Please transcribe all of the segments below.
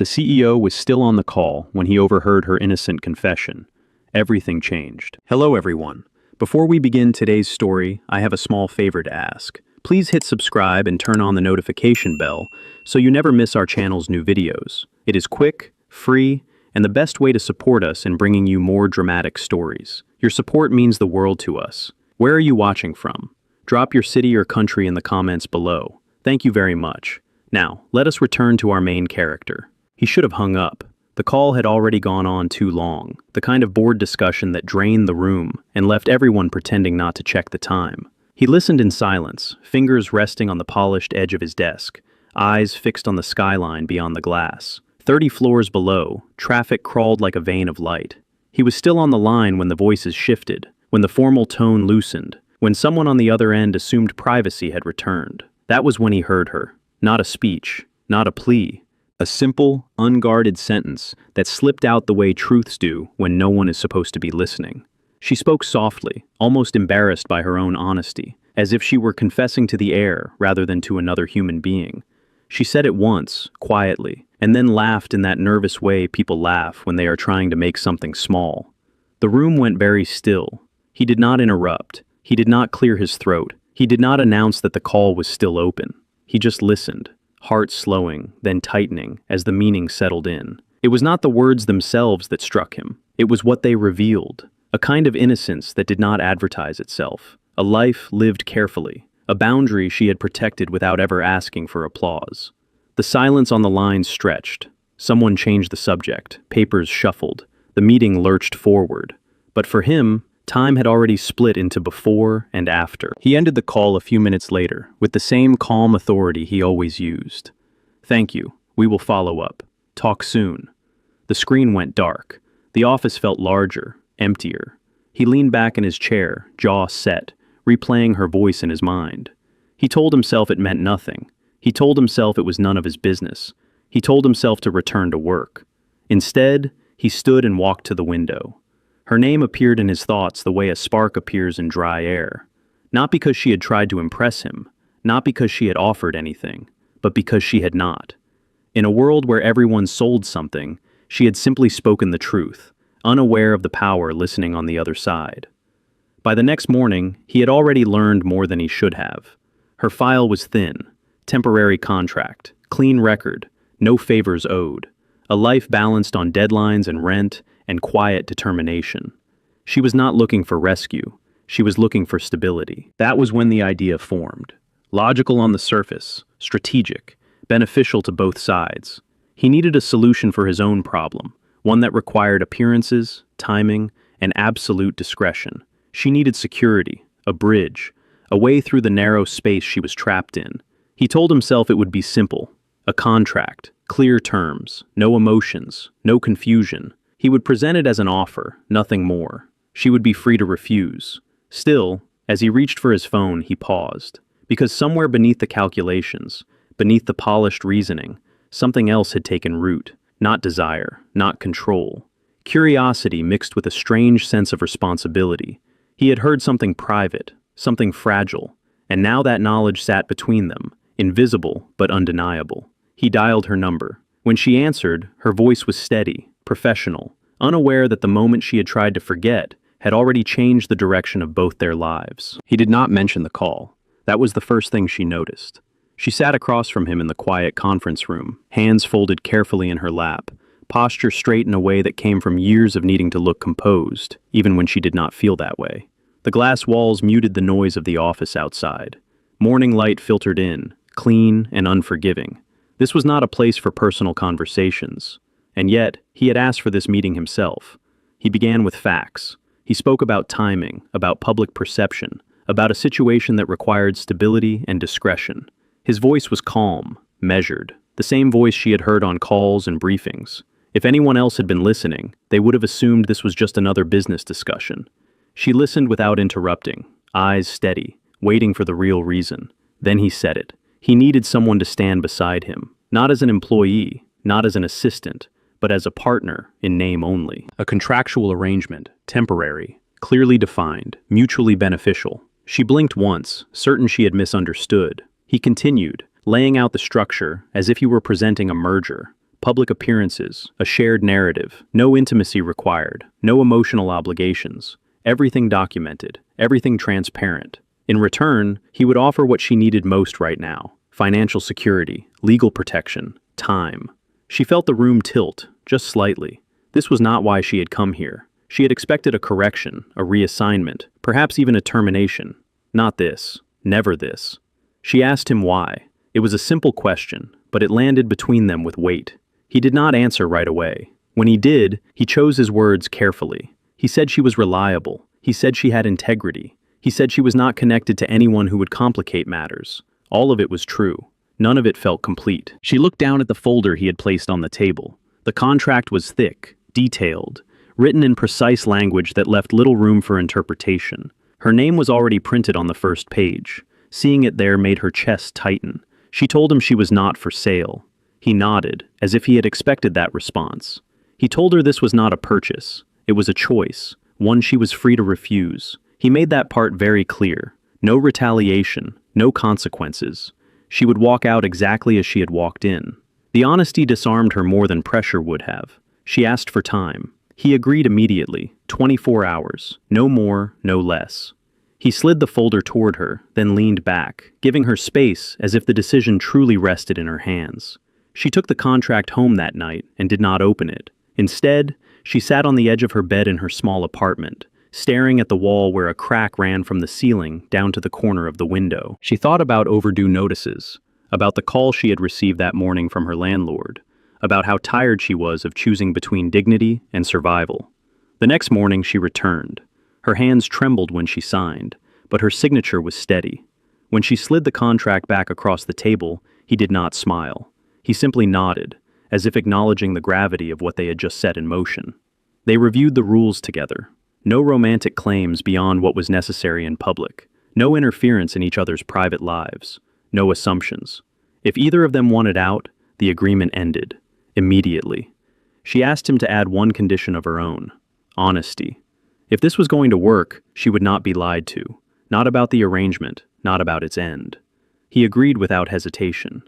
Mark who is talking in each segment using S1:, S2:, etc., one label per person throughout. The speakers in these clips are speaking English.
S1: The CEO was still on the call when he overheard her innocent confession. Everything changed. Hello, everyone. Before we begin today's story, I have a small favor to ask. Please hit subscribe and turn on the notification bell so you never miss our channel's new videos. It is quick, free, and the best way to support us in bringing you more dramatic stories. Your support means the world to us. Where are you watching from? Drop your city or country in the comments below. Thank you very much. Now, let us return to our main character. He should have hung up. The call had already gone on too long, the kind of bored discussion that drained the room and left everyone pretending not to check the time. He listened in silence, fingers resting on the polished edge of his desk, eyes fixed on the skyline beyond the glass. 30 floors below, traffic crawled like a vein of light. He was still on the line when the voices shifted, when the formal tone loosened, when someone on the other end assumed privacy had returned. That was when he heard her. Not a speech, not a plea. A simple, unguarded sentence that slipped out the way truths do when no one is supposed to be listening. She spoke softly, almost embarrassed by her own honesty, as if she were confessing to the air rather than to another human being. She said it once, quietly, and then laughed in that nervous way people laugh when they are trying to make something small. The room went very still. He did not interrupt. He did not clear his throat. He did not announce that the call was still open. He just listened. Heart slowing, then tightening, as the meaning settled in. It was not the words themselves that struck him. It was what they revealed. A kind of innocence that did not advertise itself. A life lived carefully. A boundary she had protected without ever asking for applause. The silence on the line stretched. Someone changed the subject. Papers shuffled. The meeting lurched forward. But for him, time had already split into before and after. He ended the call a few minutes later, with the same calm authority he always used. "Thank you. We will follow up. Talk soon." The screen went dark. The office felt larger, emptier. He leaned back in his chair, jaw set, replaying her voice in his mind. He told himself it meant nothing. He told himself it was none of his business. He told himself to return to work. Instead, he stood and walked to the window. Her name appeared in his thoughts the way a spark appears in dry air. Not because she had tried to impress him, not because she had offered anything, but because she had not. In a world where everyone sold something, she had simply spoken the truth, unaware of the power listening on the other side. By the next morning, he had already learned more than he should have. Her file was thin, temporary contract, clean record, no favors owed, a life balanced on deadlines and rent, and quiet determination. She was not looking for rescue. She was looking for stability. That was when the idea formed. Logical on the surface, strategic, beneficial to both sides. He needed a solution for his own problem, one that required appearances, timing, and absolute discretion. She needed security, a bridge, a way through the narrow space she was trapped in. He told himself it would be simple. A contract, clear terms, no emotions, no confusion. He would present it as an offer, nothing more. She would be free to refuse. Still, as he reached for his phone, he paused. Because somewhere beneath the calculations, beneath the polished reasoning, something else had taken root. Not desire, not control. Curiosity mixed with a strange sense of responsibility. He had heard something private, something fragile, and now that knowledge sat between them, invisible but undeniable. He dialed her number. When she answered, her voice was steady, professional, unaware that the moment she had tried to forget had already changed the direction of both their lives. He did not mention the call. That was the first thing she noticed. She sat across from him in the quiet conference room, hands folded carefully in her lap, posture straight in a way that came from years of needing to look composed, even when she did not feel that way. The glass walls muted the noise of the office outside. Morning light filtered in, clean and unforgiving. This was not a place for personal conversations. And yet, he had asked for this meeting himself. He began with facts. He spoke about timing, about public perception, about a situation that required stability and discretion. His voice was calm, measured, the same voice she had heard on calls and briefings. If anyone else had been listening, they would have assumed this was just another business discussion. She listened without interrupting, eyes steady, waiting for the real reason. Then he said it. He needed someone to stand beside him, not as an employee, not as an assistant, but as a partner in name only. A contractual arrangement, temporary, clearly defined, mutually beneficial. She blinked once, certain she had misunderstood. He continued, laying out the structure as if he were presenting a merger. public appearances, a shared narrative, no intimacy required, no emotional obligations, everything documented, everything transparent. In return, he would offer what she needed most right now: financial security, legal protection, time. She felt the room tilt, just slightly. This was not why she had come here. She had expected a correction, a reassignment, perhaps even a termination. Not this. Never this. She asked him why. It was a simple question, but it landed between them with weight. He did not answer right away. When he did, he chose his words carefully. He said she was reliable. He said she had integrity. He said she was not connected to anyone who would complicate matters. All of it was true. None of it felt complete. She looked down at the folder he had placed on the table. The contract was thick, detailed, written in precise language that left little room for interpretation. Her name was already printed on the first page. Seeing it there made her chest tighten. She told him she was not for sale. He nodded, as if he had expected that response. He told her this was not a purchase. It was a choice, one she was free to refuse. He made that part very clear. No retaliation, no consequences. She would walk out exactly as she had walked in. The honesty disarmed her more than pressure would have. She asked for time. He agreed immediately, 24 hours, no more, no less. He slid the folder toward her, then leaned back, giving her space as if the decision truly rested in her hands. She took the contract home that night and did not open it. Instead, she sat on the edge of her bed in her small apartment, staring at the wall where a crack ran from the ceiling down to the corner of the window. She thought about overdue notices, about the call she had received that morning from her landlord, about how tired she was of choosing between dignity and survival. The next morning she returned. Her hands trembled when she signed, but her signature was steady. When she slid the contract back across the table, he did not smile. He simply nodded, as if acknowledging the gravity of what they had just set in motion. They reviewed the rules together. No romantic claims beyond what was necessary in public. No interference in each other's private lives. No assumptions. If either of them wanted out, the agreement ended. Immediately. She asked him to add one condition of her own: honesty. If this was going to work, she would not be lied to. Not about the arrangement, not about its end. He agreed without hesitation.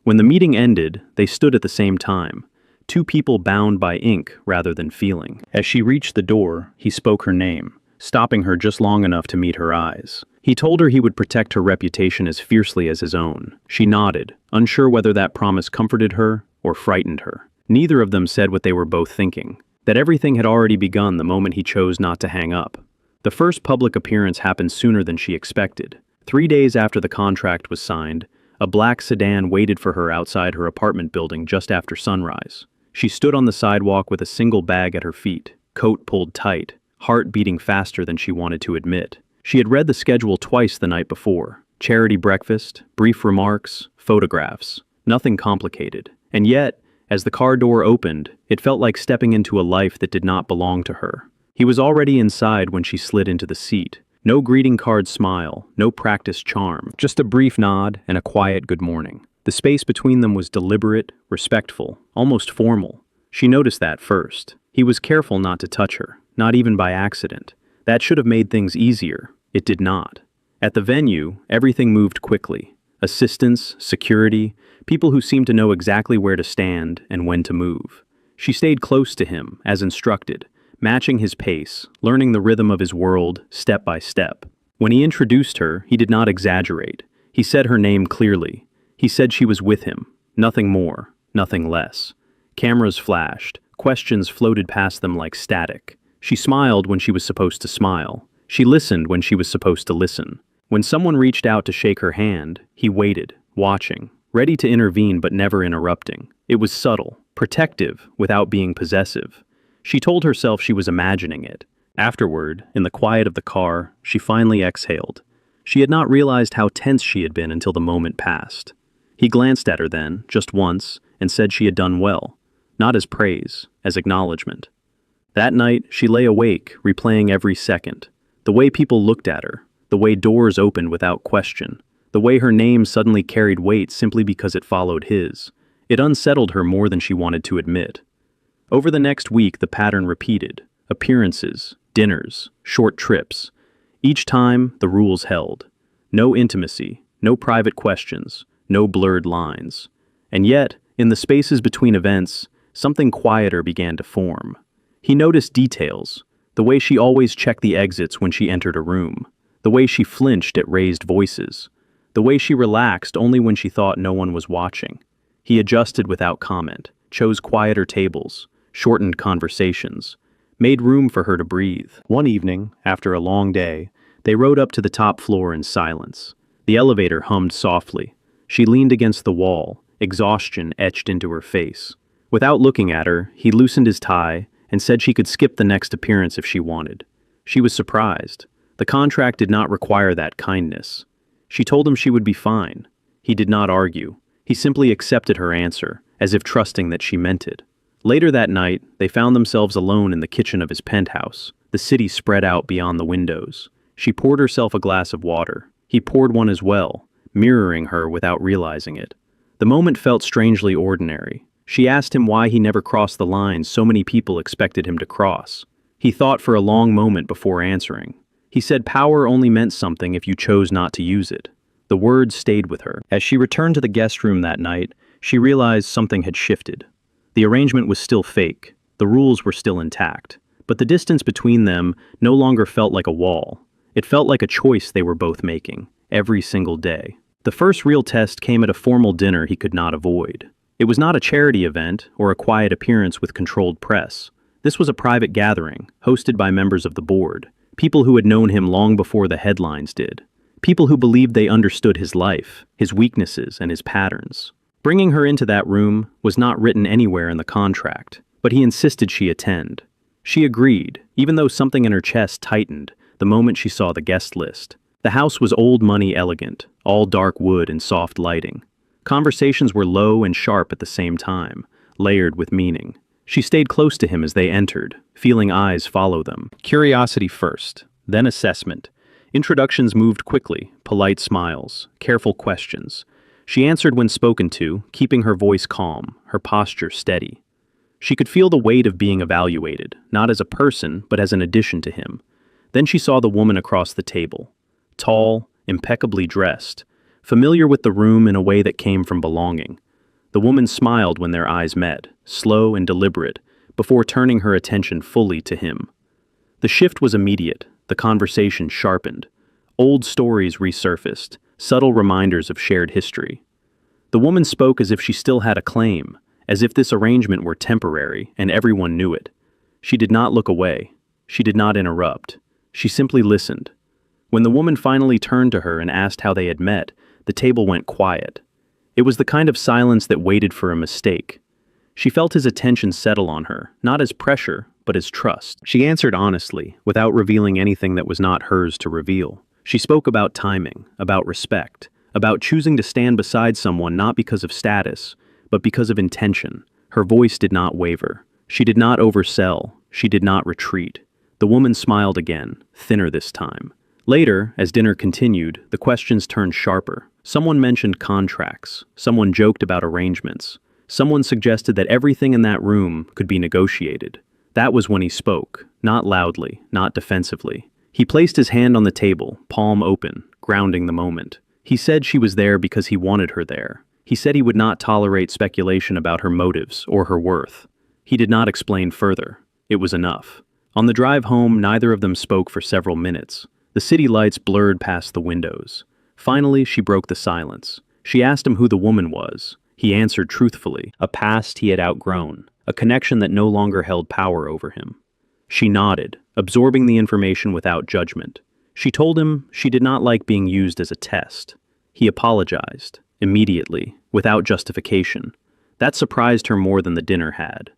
S1: When the meeting ended, they stood at the same time, two people bound by ink rather than feeling. As she reached the door, he spoke her name, stopping her just long enough to meet her eyes. He told her he would protect her reputation as fiercely as his own. She nodded, unsure whether that promise comforted her or frightened her. Neither of them said what they were both thinking, that everything had already begun the moment he chose not to hang up. The first public appearance happened sooner than she expected. 3 days after the contract was signed, a black sedan waited for her outside her apartment building just after sunrise. She stood on the sidewalk with a single bag at her feet, coat pulled tight, heart beating faster than she wanted to admit. She had read the schedule twice the night before. Charity breakfast, brief remarks, photographs. Nothing complicated. And yet, as the car door opened, it felt like stepping into a life that did not belong to her. He was already inside when she slid into the seat. No greeting card smile, no practiced charm, just a brief nod and a quiet good morning. The space between them was deliberate, respectful, almost formal. She noticed that first. He was careful not to touch her, not even by accident. That should have made things easier. It did not. At the venue, everything moved quickly. Assistants, security, people who seemed to know exactly where to stand and when to move. She stayed close to him, as instructed, matching his pace, learning the rhythm of his world, step by step. When he introduced her, he did not exaggerate. He said her name clearly. He said she was with him. Nothing more, nothing less. Cameras flashed. Questions floated past them like static. She smiled when she was supposed to smile. She listened when she was supposed to listen. When someone reached out to shake her hand, he waited, watching, ready to intervene but never interrupting. It was subtle, protective, without being possessive. She told herself she was imagining it. Afterward, in the quiet of the car, she finally exhaled. She had not realized how tense she had been until the moment passed. He glanced at her then, just once, and said she had done well, not as praise, as acknowledgement. That night, she lay awake, replaying every second. The way people looked at her, the way doors opened without question, the way her name suddenly carried weight simply because it followed his. It unsettled her more than she wanted to admit. Over the next week, the pattern repeated. Appearances, dinners, short trips. Each time, the rules held. No intimacy, no private questions, no blurred lines. And yet, In the spaces between events, something quieter began to form. He noticed details, the way she always checked the exits when she entered a room, the way she flinched at raised voices, the way she relaxed only when she thought no one was watching. He adjusted without comment, chose quieter tables, shortened conversations, made room for her to breathe. One evening, after a long day, they rode up to the top floor in silence. The elevator hummed softly. She leaned against the wall, exhaustion etched into her face. Without looking at her, he loosened his tie and said she could skip the next appearance if she wanted. She was surprised. The contract did not require that kindness. She told him she would be fine. He did not argue. He simply accepted her answer, as if trusting that she meant it. Later that night, they found themselves alone in the kitchen of his penthouse. The city spread out beyond the windows. She poured herself a glass of water. He poured one as well, mirroring her without realizing it. The moment felt strangely ordinary. She asked him why he never crossed the line so many people expected him to cross. He thought for a long moment before answering. He said power only meant something if you chose not to use it. The words stayed with her. As she returned to the guest room that night, she realized something had shifted. The arrangement was still fake. The rules were still intact. But the distance between them no longer felt like a wall. It felt like a choice they were both making, every single day. The first real test came at a formal dinner he could not avoid. It was not a charity event or a quiet appearance with controlled press. This was a private gathering, hosted by members of the board, people who had known him long before the headlines did, people who believed they understood his life, his weaknesses, and his patterns. Bringing her into that room was not written anywhere in the contract, but he insisted she attend. She agreed, even though something in her chest tightened the moment she saw the guest list. The house was old money elegant, all dark wood and soft lighting. Conversations were low and sharp at the same time, layered with meaning. She stayed close to him as they entered, feeling eyes follow them. Curiosity first, then assessment. Introductions moved quickly, polite smiles, careful questions. She answered when spoken to, keeping her voice calm, her posture steady. She could feel the weight of being evaluated, not as a person, but as an addition to him. Then she saw the woman across the table. Tall, impeccably dressed, familiar with the room in a way that came from belonging. The woman smiled when their eyes met, slow and deliberate, before turning her attention fully to him. The shift was immediate, the conversation sharpened. Old stories resurfaced, subtle reminders of shared history. The woman spoke as if she still had a claim, as if this arrangement were temporary and everyone knew it. She did not look away. She did not interrupt. She simply listened. When the woman finally turned to her and asked how they had met, the table went quiet. It was the kind of silence that waited for a mistake. She felt his attention settle on her, not as pressure, but as trust. She answered honestly, without revealing anything that was not hers to reveal. She spoke about timing, about respect, about choosing to stand beside someone not because of status, but because of intention. Her voice did not waver. She did not oversell. She did not retreat. The woman smiled again, thinner this time. Later, as dinner continued, the questions turned sharper. Someone mentioned contracts. Someone joked about arrangements. Someone suggested that everything in that room could be negotiated. That was when he spoke, not loudly, not defensively. He placed his hand on the table, palm open, grounding the moment. He said she was there because he wanted her there. He said he would not tolerate speculation about her motives or her worth. He did not explain further. It was enough. On the drive home, neither of them spoke for several minutes. The city lights blurred past the windows. Finally, she broke the silence. She asked him who the woman was. He answered truthfully, a past he had outgrown, a connection that no longer held power over him. She nodded, absorbing the information without judgment. She told him she did not like being used as a test. He apologized, immediately, without justification. That surprised her more than the dinner had.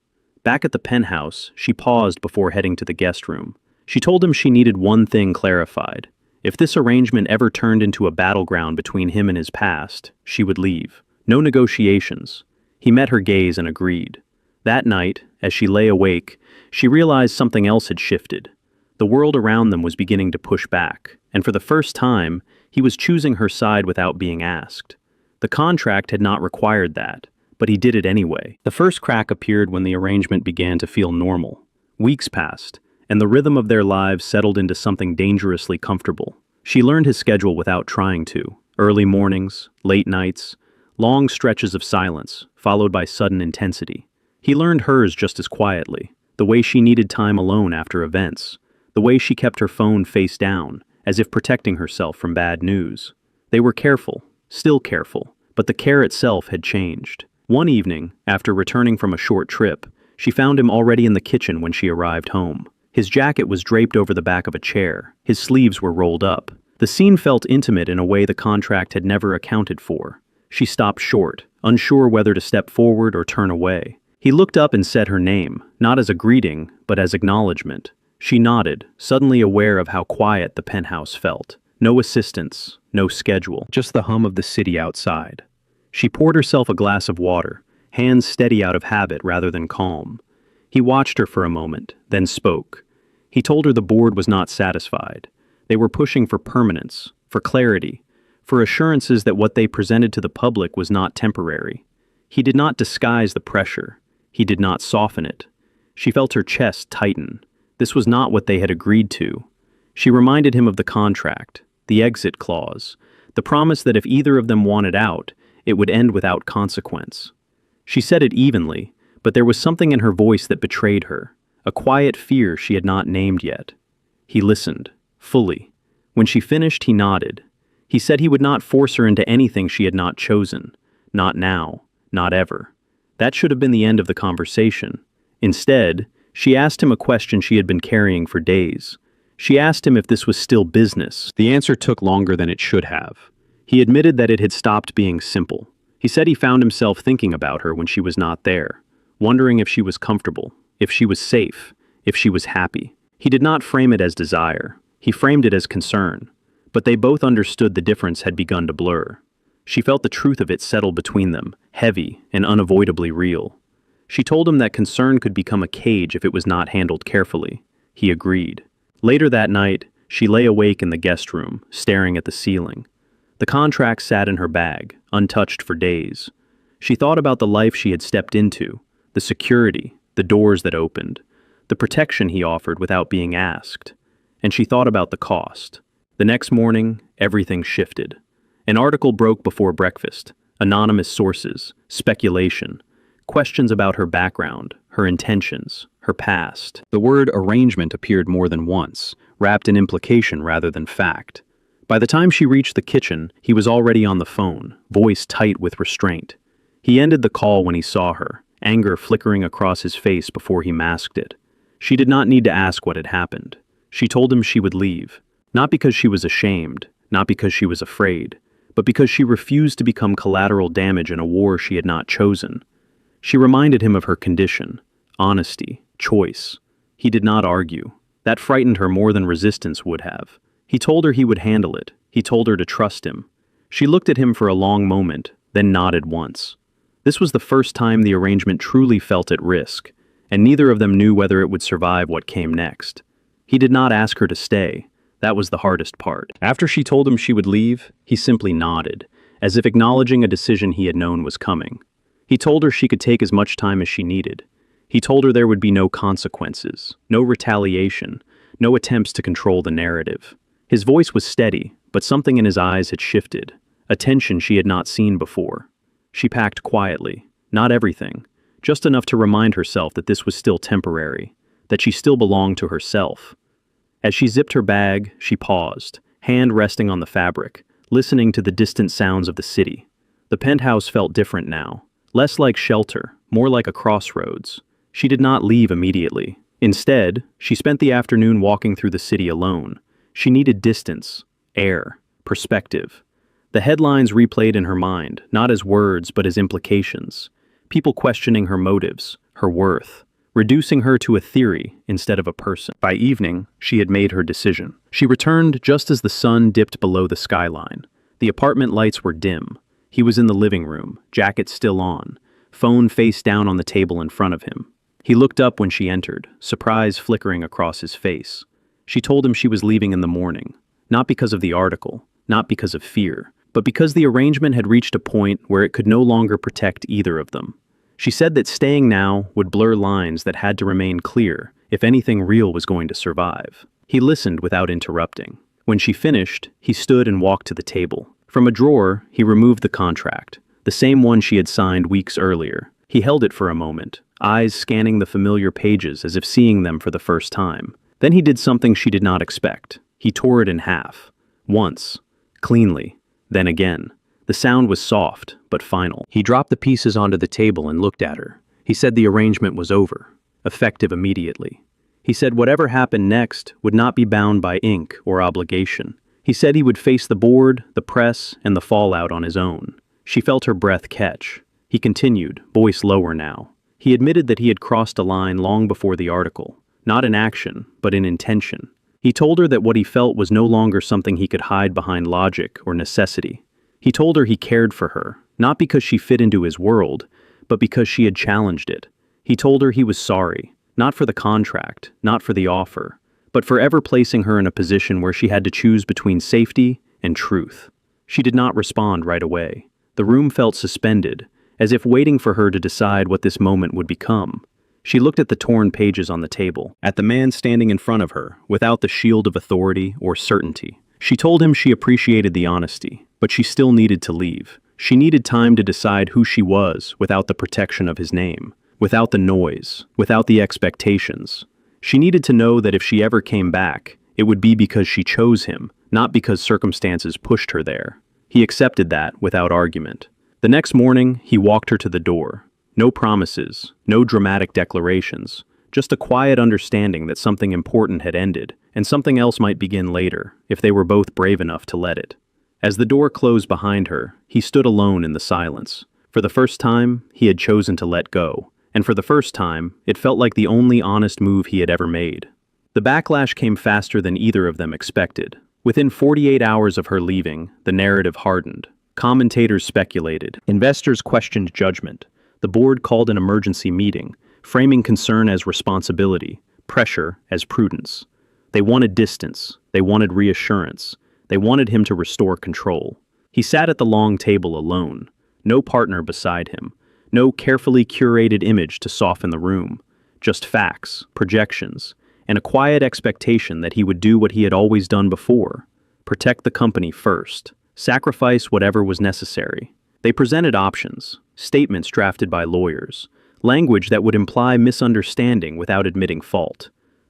S1: Back at the penthouse, she paused before heading to the guest room. She told him she needed one thing clarified. If this arrangement ever turned into a battleground between him and his past, she would leave. No negotiations. He met her gaze and agreed. That night, as she lay awake, she realized something else had shifted. The world around them was beginning to push back, and for the first time, he was choosing her side without being asked. The contract had not required that, but he did it anyway. The first crack appeared when the arrangement began to feel normal. Weeks passed, and the rhythm of their lives settled into something dangerously comfortable. She learned his schedule without trying to. Early mornings, late nights, long stretches of silence, followed by sudden intensity. He learned hers just as quietly, the way she needed time alone after events, the way she kept her phone face down, as if protecting herself from bad news. They were careful, still careful, but the care itself had changed. One evening, after returning from a short trip, she found him already in the kitchen when she arrived home. His jacket was draped over the back of a chair, his sleeves were rolled up. The scene felt intimate in a way the contract had never accounted for. She stopped short, unsure whether to step forward or turn away. He looked up and said her name, not as a greeting, but as acknowledgement. She nodded, suddenly aware of how quiet the penthouse felt. No assistance, no schedule, just the hum of the city outside. She poured herself a glass of water, hands steady out of habit rather than calm. He watched her for a moment, then spoke. He told her the board was not satisfied. They were pushing for permanence, for clarity, for assurances that what they presented to the public was not temporary. He did not disguise the pressure. He did not soften it. She felt her chest tighten. This was not what they had agreed to. She reminded him of the contract, the exit clause, the promise that if either of them wanted out, it would end without consequence. She said it evenly, but there was something in her voice that betrayed her, a quiet fear she had not named yet. He listened, fully. When she finished, he nodded. He said he would not force her into anything she had not chosen. Not now, not ever. That should have been the end of the conversation. Instead, she asked him a question she had been carrying for days. She asked him if this was still business. The answer took longer than it should have. He admitted that it had stopped being simple. He said he found himself thinking about her when she was not there, wondering if she was comfortable, if she was safe, if she was happy. He did not frame it as desire. He framed it as concern. But they both understood the difference had begun to blur. She felt the truth of it settle between them, heavy and unavoidably real. She told him that concern could become a cage if it was not handled carefully. He agreed. Later that night, she lay awake in the guest room, staring at the ceiling. The contract sat in her bag, untouched for days. She thought about the life she had stepped into, the security, the doors that opened, the protection he offered without being asked. And she thought about the cost. The next morning, everything shifted. An article broke before breakfast, anonymous sources, speculation, questions about her background, her intentions, her past. The word arrangement appeared more than once, wrapped in implication rather than fact. By the time she reached the kitchen, he was already on the phone, voice tight with restraint. He ended the call when he saw her, anger flickering across his face before he masked it. She did not need to ask what had happened. She told him she would leave, not because she was ashamed, not because she was afraid, but because she refused to become collateral damage in a war she had not chosen. She reminded him of her condition, honesty, choice. He did not argue. That frightened her more than resistance would have. He told her he would handle it. He told her to trust him. She looked at him for a long moment, then nodded once. This was the first time the arrangement truly felt at risk, and neither of them knew whether it would survive what came next. He did not ask her to stay. That was the hardest part. After she told him she would leave, he simply nodded, as if acknowledging a decision he had known was coming. He told her she could take as much time as she needed. He told her there would be no consequences, no retaliation, no attempts to control the narrative. His voice was steady, but something in his eyes had shifted, a tension she had not seen before. She packed quietly, not everything, just enough to remind herself that this was still temporary, that she still belonged to herself. As she zipped her bag, she paused, hand resting on the fabric, listening to the distant sounds of the city. The penthouse felt different now, less like shelter, more like a crossroads. She did not leave immediately. Instead, she spent the afternoon walking through the city alone. She needed distance, air, perspective. The headlines replayed in her mind, not as words but as implications. People questioning her motives, her worth, reducing her to a theory instead of a person. By evening, she had made her decision. She returned just as the sun dipped below the skyline. The apartment lights were dim. He was in the living room, jacket still on, phone face down on the table in front of him. He looked up when she entered, surprise flickering across his face. She told him she was leaving in the morning, not because of the article, not because of fear, but because the arrangement had reached a point where it could no longer protect either of them. She said that staying now would blur lines that had to remain clear if anything real was going to survive. He listened without interrupting. When she finished, he stood and walked to the table. From a drawer, he removed the contract, the same one she had signed weeks earlier. He held it for a moment, eyes scanning the familiar pages as if seeing them for the first time. Then he did something she did not expect. He tore it in half. Once. Cleanly. Then again. The sound was soft, but final. He dropped the pieces onto the table and looked at her. He said the arrangement was over. Effective immediately. He said whatever happened next would not be bound by ink or obligation. He said he would face the board, the press, and the fallout on his own. She felt her breath catch. He continued, voice lower now. He admitted that he had crossed a line long before the article, not in action, but in intention. He told her that what he felt was no longer something he could hide behind logic or necessity. He told her he cared for her, not because she fit into his world, but because she had challenged it. He told her he was sorry, not for the contract, not for the offer, but for ever placing her in a position where she had to choose between safety and truth. She did not respond right away. The room felt suspended, as if waiting for her to decide what this moment would become. She looked at the torn pages on the table, at the man standing in front of her, without the shield of authority or certainty. She told him she appreciated the honesty, but she still needed to leave. She needed time to decide who she was without the protection of his name, without the noise, without the expectations. She needed to know that if she ever came back, it would be because she chose him, not because circumstances pushed her there. He accepted that without argument. The next morning, he walked her to the door. No promises, no dramatic declarations, just a quiet understanding that something important had ended, and something else might begin later, if they were both brave enough to let it. As the door closed behind her, he stood alone in the silence. For the first time, he had chosen to let go, and for the first time, it felt like the only honest move he had ever made. The backlash came faster than either of them expected. Within 48 hours of her leaving, the narrative hardened. Commentators speculated. Investors questioned judgment. The board called an emergency meeting, framing concern as responsibility, pressure as prudence. They wanted distance. They wanted reassurance. They wanted him to restore control. He sat at the long table alone, no partner beside him, no carefully curated image to soften the room, just facts, projections, and a quiet expectation that he would do what he had always done before, protect the company first, sacrifice whatever was necessary. They presented options, statements drafted by lawyers, language that would imply misunderstanding without admitting fault,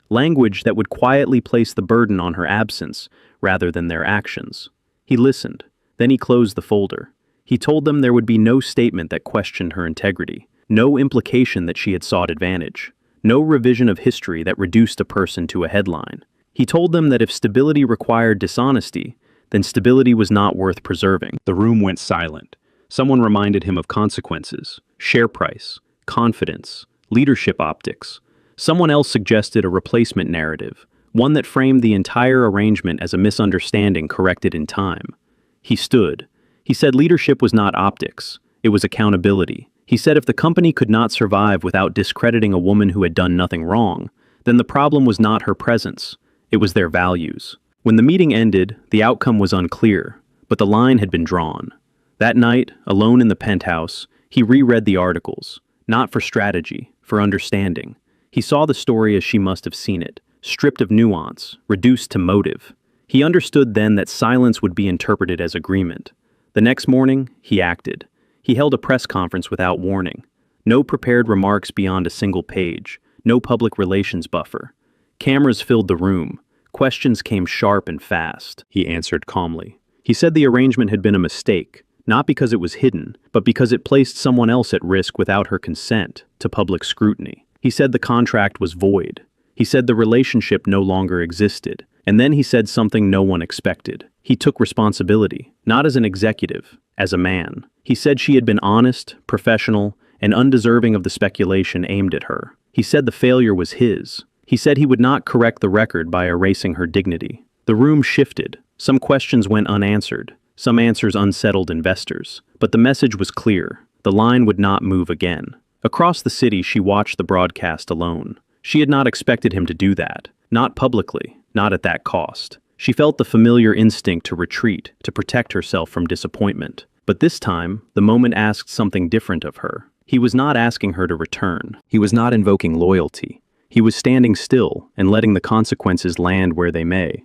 S1: language that would quietly place the burden on her absence rather than their actions. He listened, then he closed the folder. He told them there would be no statement that questioned her integrity, no implication that she had sought advantage, no revision of history that reduced a person to a headline. He told them that if stability required dishonesty, then stability was not worth preserving. The room went silent. Someone reminded him of consequences, share price, confidence, leadership optics. Someone else suggested a replacement narrative, one that framed the entire arrangement as a misunderstanding corrected in time. He stood. He said leadership was not optics, it was accountability. He said if the company could not survive without discrediting a woman who had done nothing wrong, then the problem was not her presence, it was their values. When the meeting ended, the outcome was unclear, but the line had been drawn. That night, alone in the penthouse, he reread the articles, not for strategy, for understanding. He saw the story as she must have seen it, stripped of nuance, reduced to motive. He understood then that silence would be interpreted as agreement. The next morning, he acted. He held a press conference without warning. No prepared remarks beyond a single page, no public relations buffer. Cameras filled the room. Questions came sharp and fast. He answered calmly. He said the arrangement had been a mistake, not because it was hidden, but because it placed someone else at risk without her consent to public scrutiny. He said the contract was void. He said the relationship no longer existed. And then he said something no one expected. He took responsibility, not as an executive, as a man. He said she had been honest, professional, and undeserving of the speculation aimed at her. He said the failure was his. He said he would not correct the record by erasing her dignity. The room shifted. Some questions went unanswered. Some answers unsettled investors. But the message was clear. The line would not move again. Across the city, she watched the broadcast alone. She had not expected him to do that. Not publicly. Not at that cost. She felt the familiar instinct to retreat, to protect herself from disappointment. But this time, the moment asked something different of her. He was not asking her to return. He was not invoking loyalty. He was standing still and letting the consequences land where they may.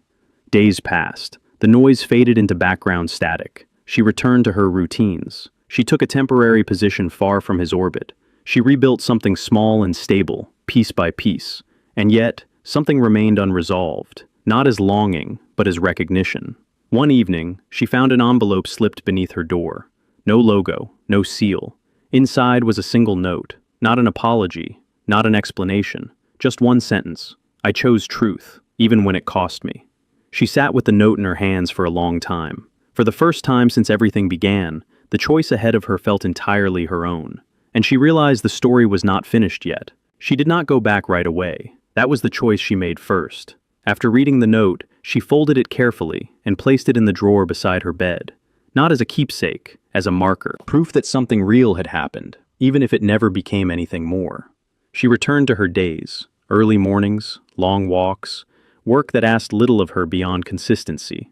S1: Days passed. The noise faded into background static. She returned to her routines. She took a temporary position far from his orbit. She rebuilt something small and stable, piece by piece. And yet, something remained unresolved, not as longing, but as recognition. One evening, she found an envelope slipped beneath her door. No logo, no seal. Inside was a single note, not an apology, not an explanation, just one sentence. I chose truth, even when it cost me. She sat with the note in her hands for a long time. For the first time since everything began, the choice ahead of her felt entirely her own. And she realized the story was not finished yet. She did not go back right away. That was the choice she made first. After reading the note, she folded it carefully and placed it in the drawer beside her bed. Not as a keepsake, as a marker. Proof that something real had happened, even if it never became anything more. She returned to her days, early mornings, long walks, work that asked little of her beyond consistency.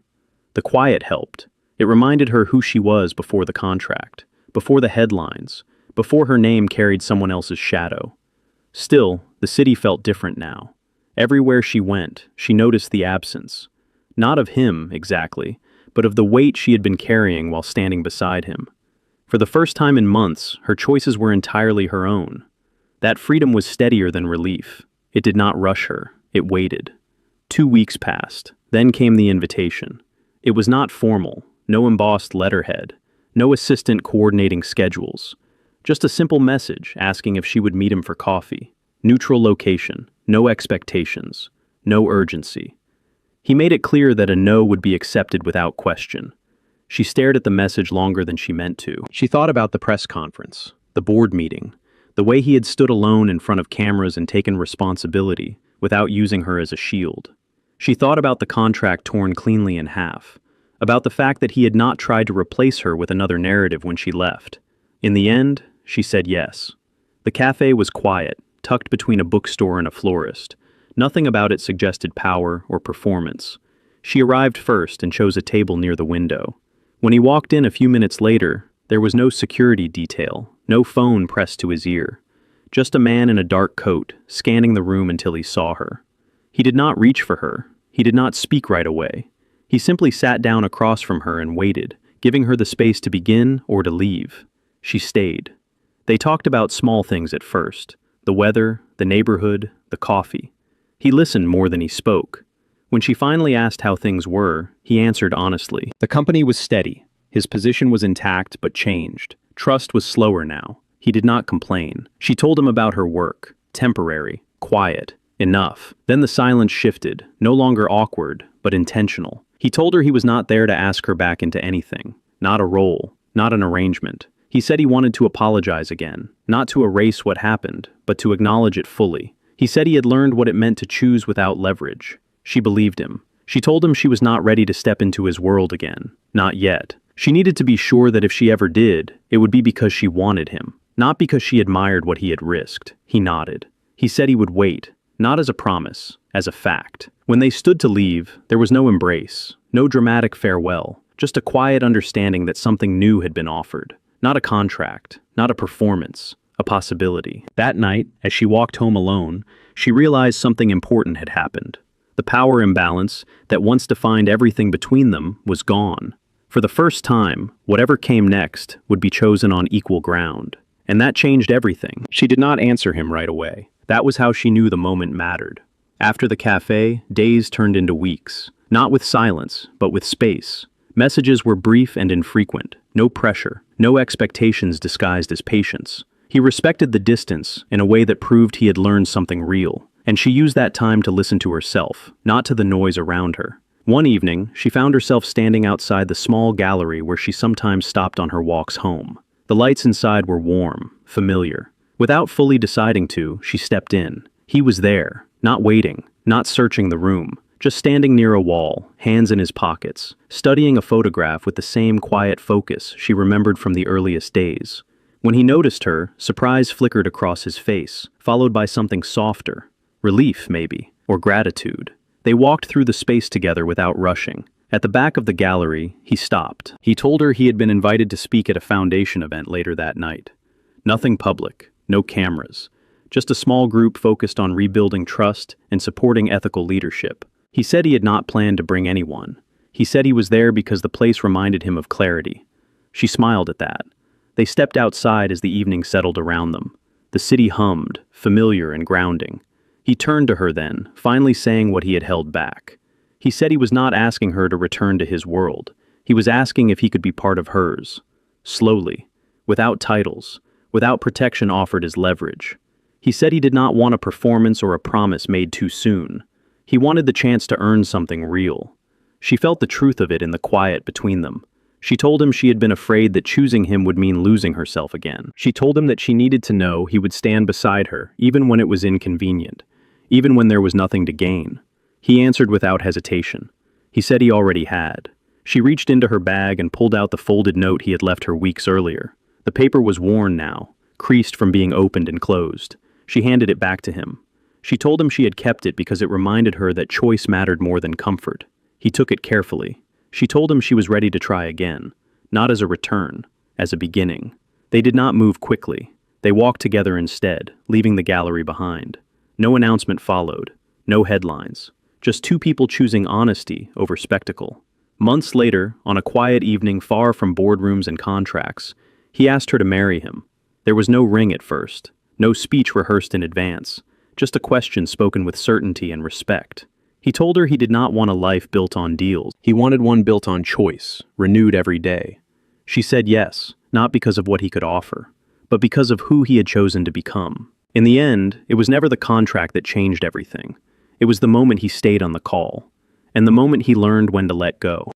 S1: The quiet helped. It reminded her who she was before the contract, before the headlines, before her name carried someone else's shadow. Still, the city felt different now. Everywhere she went, she noticed the absence. Not of him, exactly, but of the weight she had been carrying while standing beside him. For the first time in months, her choices were entirely her own. That freedom was steadier than relief. It did not rush her. It waited. 2 weeks passed. Then came the invitation. It was not formal, no embossed letterhead, no assistant coordinating schedules. Just a simple message asking if she would meet him for coffee. Neutral location, no expectations, no urgency. He made it clear that a no would be accepted without question. She stared at the message longer than she meant to. She thought about the press conference, the board meeting, the way he had stood alone in front of cameras and taken responsibility without using her as a shield. She thought about the contract torn cleanly in half, about the fact that he had not tried to replace her with another narrative when she left. In the end, she said yes. The cafe was quiet, tucked between a bookstore and a florist. Nothing about it suggested power or performance. She arrived first and chose a table near the window. When he walked in a few minutes later, there was no security detail, no phone pressed to his ear. Just a man in a dark coat, scanning the room until he saw her. He did not reach for her. He did not speak right away. He simply sat down across from her and waited, giving her the space to begin or to leave. She stayed. They talked about small things at first. The weather, the neighborhood, the coffee. He listened more than he spoke. When she finally asked how things were, he answered honestly. The company was steady. His position was intact but changed. Trust was slower now. He did not complain. She told him about her work. Temporary, quiet, enough. Then the silence shifted, no longer awkward, but intentional. He told her he was not there to ask her back into anything. Not a role, not an arrangement. He said he wanted to apologize again, not to erase what happened, but to acknowledge it fully. He said he had learned what it meant to choose without leverage. She believed him. She told him she was not ready to step into his world again. Not yet. She needed to be sure that if she ever did, it would be because she wanted him, not because she admired what he had risked. He nodded. He said he would wait, not as a promise, as a fact. When they stood to leave, there was no embrace, no dramatic farewell, just a quiet understanding that something new had been offered. Not a contract, not a performance, a possibility. That night, as she walked home alone, she realized something important had happened. The power imbalance that once defined everything between them was gone. For the first time, whatever came next would be chosen on equal ground. And that changed everything. She did not answer him right away. That was how she knew the moment mattered. After the cafe, days turned into weeks. Not with silence, but with space. Messages were brief and infrequent. No pressure, no expectations disguised as patience. He respected the distance in a way that proved he had learned something real. And she used that time to listen to herself, not to the noise around her. One evening, she found herself standing outside the small gallery where she sometimes stopped on her walks home. The lights inside were warm, familiar. Without fully deciding to, she stepped in. He was there, not waiting, not searching the room, just standing near a wall, hands in his pockets, studying a photograph with the same quiet focus she remembered from the earliest days. When he noticed her, surprise flickered across his face, followed by something softer. Relief, maybe, or gratitude. They walked through the space together without rushing. At the back of the gallery, he stopped. He told her he had been invited to speak at a foundation event later that night. Nothing public, no cameras, just a small group focused on rebuilding trust and supporting ethical leadership. He said he had not planned to bring anyone. He said he was there because the place reminded him of clarity. She smiled at that. They stepped outside as the evening settled around them. The city hummed, familiar and grounding. He turned to her then, finally saying what he had held back. He said he was not asking her to return to his world. He was asking if he could be part of hers. Slowly, without titles, without protection offered as leverage. He said he did not want a performance or a promise made too soon. He wanted the chance to earn something real. She felt the truth of it in the quiet between them. She told him she had been afraid that choosing him would mean losing herself again. She told him that she needed to know he would stand beside her, even when it was inconvenient, even when there was nothing to gain. He answered without hesitation. He said he already had. She reached into her bag and pulled out the folded note he had left her weeks earlier. The paper was worn now, creased from being opened and closed. She handed it back to him. She told him she had kept it because it reminded her that choice mattered more than comfort. He took it carefully. She told him she was ready to try again, not as a return, as a beginning. They did not move quickly. They walked together instead, leaving the gallery behind. No announcement followed, no headlines, just two people choosing honesty over spectacle. Months later, on a quiet evening far from boardrooms and contracts, he asked her to marry him. There was no ring at first, no speech rehearsed in advance, just a question spoken with certainty and respect. He told her he did not want a life built on deals. He wanted one built on choice, renewed every day. She said yes, not because of what he could offer, but because of who he had chosen to become. In the end, it was never the contract that changed everything. It was the moment he stayed on the call, and the moment he learned when to let go.